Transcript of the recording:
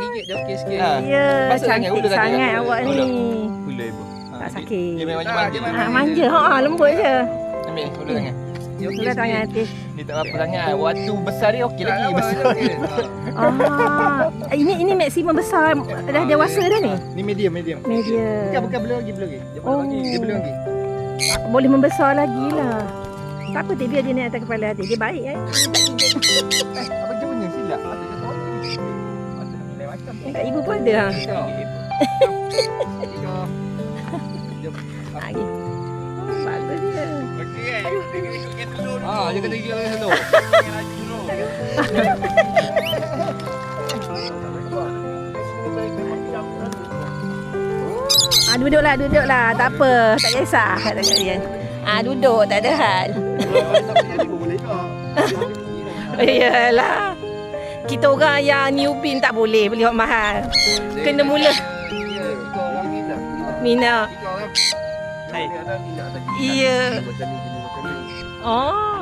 gigit dia okey sikit. Ya, Pasal sangat, cantik ula kaki sangat dia. awak ni. Ula ibu. Tak sakit. Dia memang manja. Manja, lembut je. Ambil ni, ula tangan. Ula tangan hati. Dia tak apa sangat. Waktu besar dia okey lagi besar. Ini maksimum besar dah dewasa dah ni. Ni medium. Medium. Bukan belum lagi. Dia belum lagi. Boleh membesar lagi lah. Tak apa, biar dia naik atas kepala hati. Dia baik Apa dia punya silap? Kat ibu pun ada. Lagi. Bagus dia. Okey kan? Dia kena ikutkan telur dulu. Dia kena ikutkan telur. Duduklah. Tak apa. Tak kisah. Kata kalian. Duduk. Tak ada hal. Yalah. Kita orang yang newbie tak boleh beli hok mahal. Kena mula. Mina. Iya. Oh.